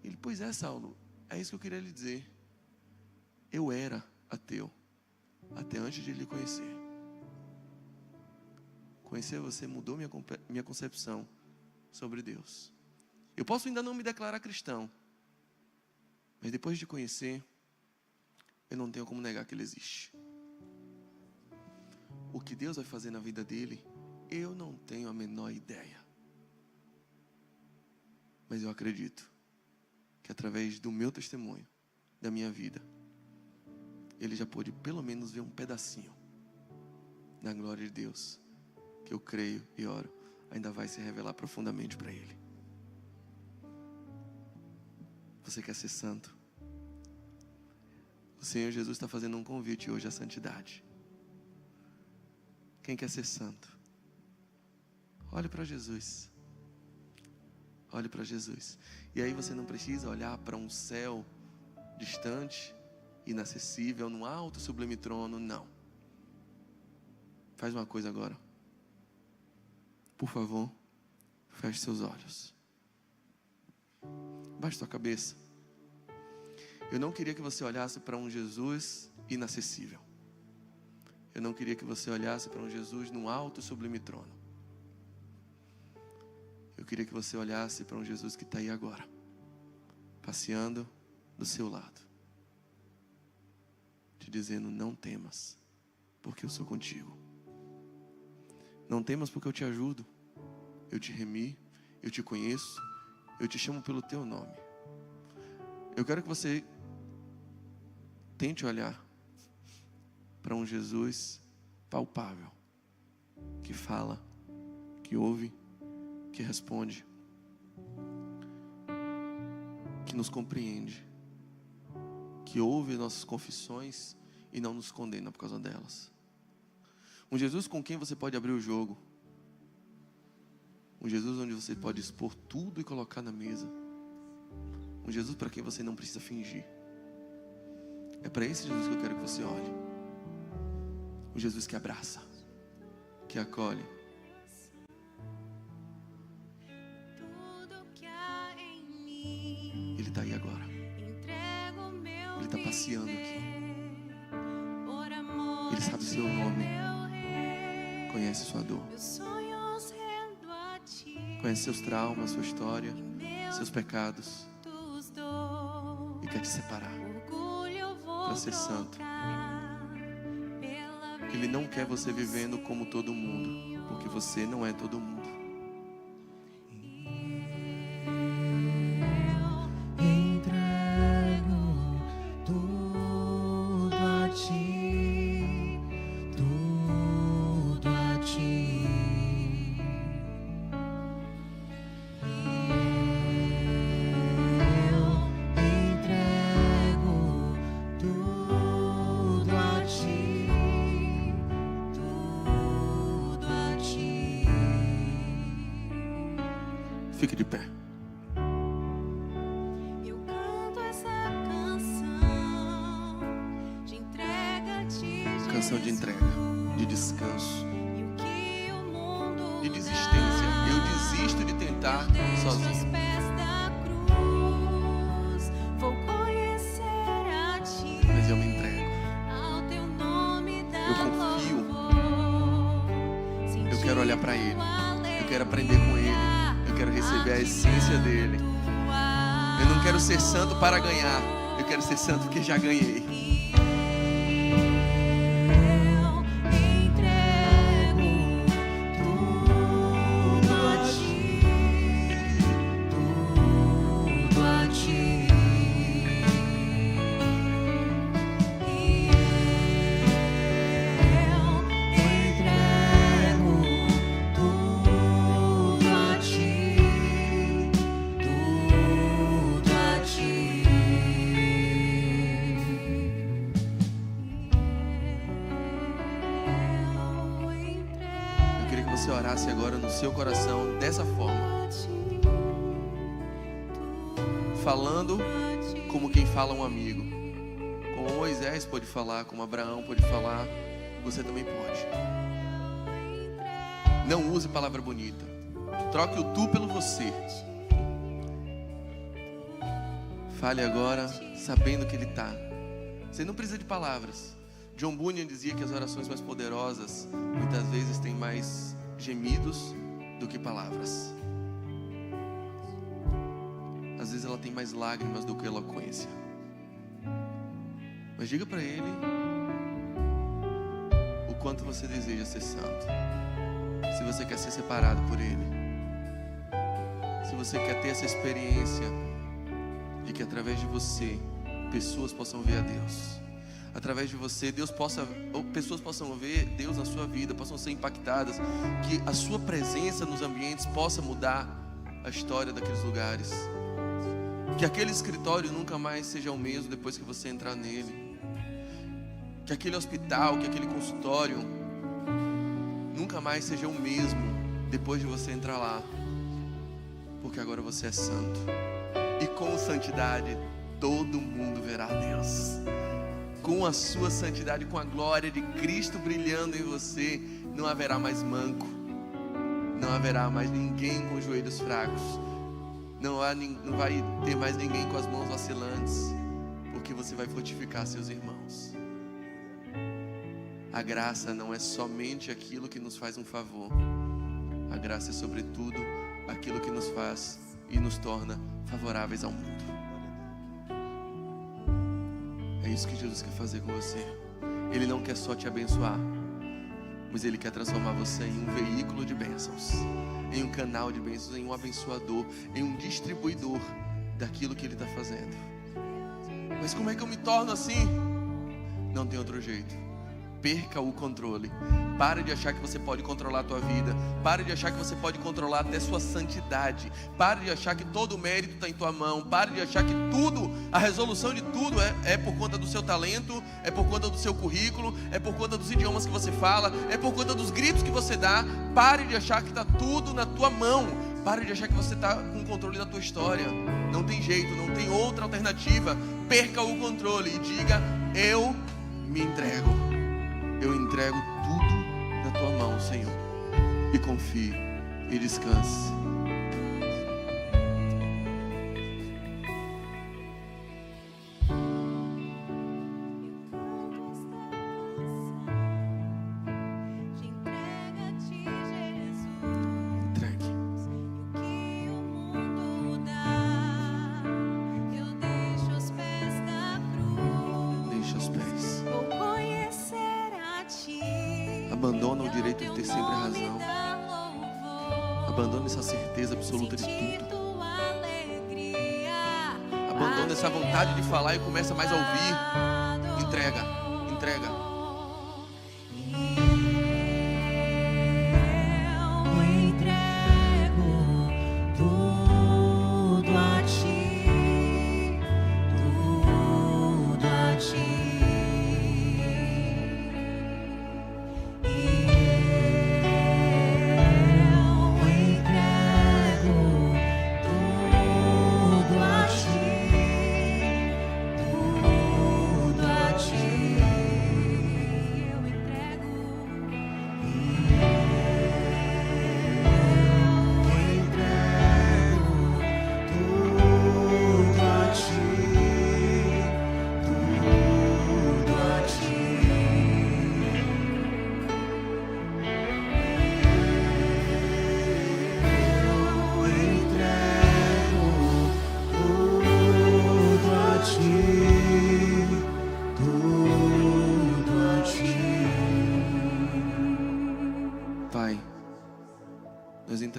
Ele, pois é, Saulo, é isso que eu queria lhe dizer. Eu era ateu até antes de lhe conhecer. Conhecer você mudou minha concepção sobre Deus. Eu posso ainda não me declarar cristão, mas depois de conhecer, eu não tenho como negar que Ele existe. O que Deus vai fazer na vida dele, eu não tenho a menor ideia. Mas eu acredito que através do meu testemunho, da minha vida, Ele já pôde pelo menos ver um pedacinho da glória de Deus, que eu creio e oro, ainda vai se revelar profundamente para Ele. Você quer ser santo? O Senhor Jesus está fazendo um convite hoje à santidade. Quem quer ser santo? Olhe para Jesus. Olhe para Jesus. E aí você não precisa olhar para um céu distante, inacessível, num alto sublime trono, não. Faz uma coisa agora. Por favor, feche seus olhos. Baixe sua cabeça. Eu não queria que você olhasse para um Jesus inacessível. Eu não queria que você olhasse para um Jesus num alto sublime trono. Eu queria que você olhasse para um Jesus que está aí agora, passeando do seu lado, te dizendo, não temas, porque eu sou contigo. Não temas porque eu te ajudo. Eu te remi, eu te conheço, eu te chamo pelo teu nome. Eu quero que você tente olhar para um Jesus palpável, que fala, que ouve, que responde, que nos compreende, que ouve nossas confissões e não nos condena por causa delas. Um Jesus com quem você pode abrir o jogo. Um Jesus onde você pode expor tudo e colocar na mesa. Um Jesus para quem você não precisa fingir. É para esse Jesus que eu quero que você olhe. O Jesus que abraça, que acolhe. Ele está aí agora. Ele está passeando aqui. Ele sabe o seu nome. Conhece sua dor. Conhece seus traumas, sua história, seus pecados. E quer te separar para ser santo. Ele não quer você vivendo como todo mundo, porque você não é todo mundo. Fique de pé. Eu canto essa canção de entrega, De descanso, e o que o mundo de desistência. Eu desisto de tentar sozinho. aos pés da cruz, vou conhecer a ti. Mas eu me entrego. olhar para Ele. Eu quero aprender com Ele. Eu quero receber a essência dEle. Eu não quero ser santo para ganhar. Eu quero ser santo porque já ganhei. Você orasse agora no seu coração dessa forma, falando como quem fala um amigo, como Moisés pode falar, como Abraão pode falar, você também pode. Não use palavra bonita, troque o tu pelo você. Fale agora sabendo que Ele está. Você não precisa de palavras. John Bunyan dizia que as orações mais poderosas muitas vezes têm mais gemidos do que palavras. Às vezes ela tem mais lágrimas do que eloquência. Mas diga para Ele o quanto você deseja ser santo. Se você quer ser separado por Ele, se você quer ter essa experiência de que através de você pessoas possam ver a Deus, através de você pessoas possam ver Deus na sua vida, possam ser impactadas, que a sua presença nos ambientes possa mudar a história daqueles lugares, que aquele escritório nunca mais seja o mesmo depois que você entrar nele, que aquele hospital, que aquele consultório nunca mais seja o mesmo depois de você entrar lá, porque agora você é santo, e com santidade todo mundo verá Deus. Com a sua santidade, com a glória de Cristo brilhando em você, não haverá mais manco, não haverá mais ninguém com os joelhos fracos, não vai ter mais ninguém com as mãos vacilantes, porque você vai fortificar seus irmãos. A graça não é somente aquilo que nos faz um favor, a graça é sobretudo aquilo que nos faz e nos torna favoráveis ao mundo. É isso que Jesus quer fazer com você. Ele não quer só te abençoar, mas Ele quer transformar você em um veículo de bênçãos, em um canal de bênçãos, em um abençoador, em um distribuidor daquilo que Ele está fazendo. Mas como é que eu me torno assim? Não tem outro jeito. Perca o controle. Pare de achar que você pode controlar a tua vida. Pare de achar que você pode controlar até sua santidade. Pare de achar que todo o mérito está em tua mão. Pare de achar que tudo, a resolução de tudo é por conta do seu talento, é por conta do seu currículo, é por conta dos idiomas que você fala, é por conta dos gritos que você dá. Pare de achar que está tudo na tua mão. Pare de achar que você está com o controle da tua história. Não tem jeito, não tem outra alternativa. Perca o controle e diga: eu me entrego. Eu entrego tudo na tua mão, Senhor. E confie e descanse. Abandona o direito de ter sempre a razão. Abandona essa certeza absoluta de tudo. Abandona essa vontade de falar e começa mais a ouvir. Entrega, entrega.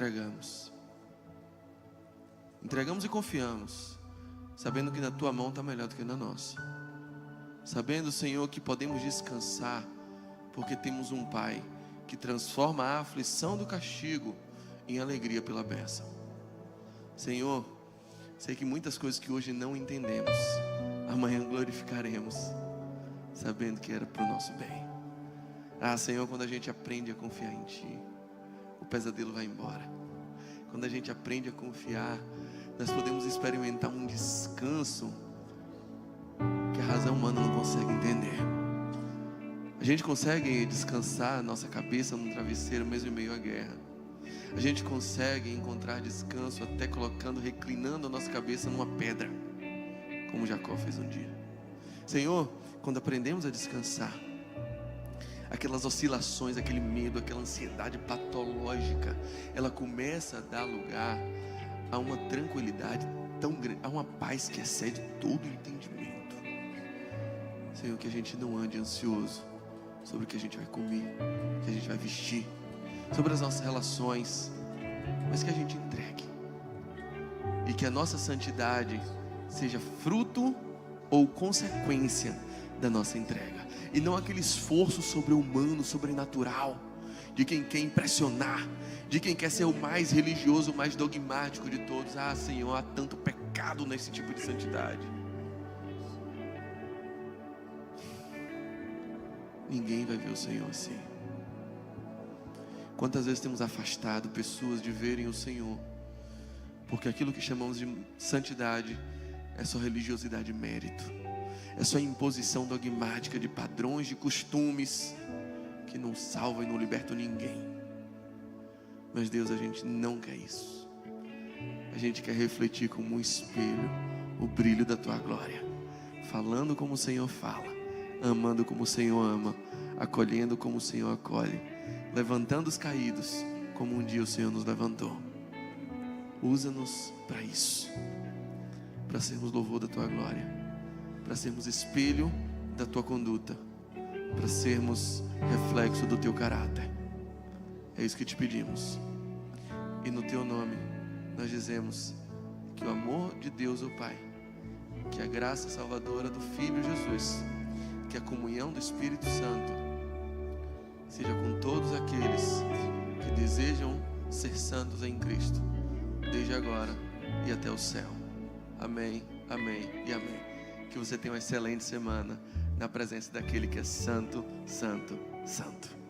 entregamos. Entregamos e confiamos, sabendo que na tua mão está melhor do que na nossa. Sabendo, Senhor, que podemos descansar, porque temos um Pai que transforma a aflição do castigo em alegria pela bênção. Senhor, sei que muitas coisas que hoje não entendemos, amanhã glorificaremos, sabendo que era para o nosso bem. Senhor, quando a gente aprende a confiar em Ti, o pesadelo vai embora. Quando a gente aprende a confiar, nós podemos experimentar um descanso que a razão humana não consegue entender. A gente consegue descansar a nossa cabeça num travesseiro mesmo em meio à guerra. A gente consegue encontrar descanso até reclinando a nossa cabeça numa pedra, como Jacó fez um dia. Senhor, quando aprendemos a descansar, aquelas oscilações, aquele medo, aquela ansiedade patológica, ela começa a dar lugar a uma tranquilidade tão grande, a uma paz que excede todo entendimento. Senhor, que a gente não ande ansioso sobre o que a gente vai comer, o que a gente vai vestir, sobre as nossas relações, mas que a gente entregue, e que a nossa santidade seja fruto ou consequência da nossa entrega, e não aquele esforço sobre-humano, sobrenatural, de quem quer impressionar, de quem quer ser o mais religioso, o mais dogmático de todos. Senhor, há tanto pecado nesse tipo de santidade. Ninguém vai ver o Senhor assim. Quantas vezes temos afastado pessoas de verem o Senhor, porque aquilo que chamamos de santidade é só religiosidade e mérito, é só imposição dogmática de padrões, de costumes, que não salvam e não libertam ninguém. Mas Deus, a gente não quer isso. A gente quer refletir como um espelho o brilho da Tua glória, falando como o Senhor fala, amando como o Senhor ama, acolhendo como o Senhor acolhe, levantando os caídos como um dia o Senhor nos levantou. Usa-nos para isso, para sermos louvor da Tua glória, para sermos espelho da Tua conduta, para sermos reflexo do Teu caráter. É isso que te pedimos, e no Teu nome nós dizemos que o amor de Deus, o Pai, que a graça salvadora do Filho Jesus, que a comunhão do Espírito Santo seja com todos aqueles que desejam ser santos em Cristo, desde agora e até o céu. Amém, amém e amém. Que você tenha uma excelente semana na presença daquele que é santo, santo, santo.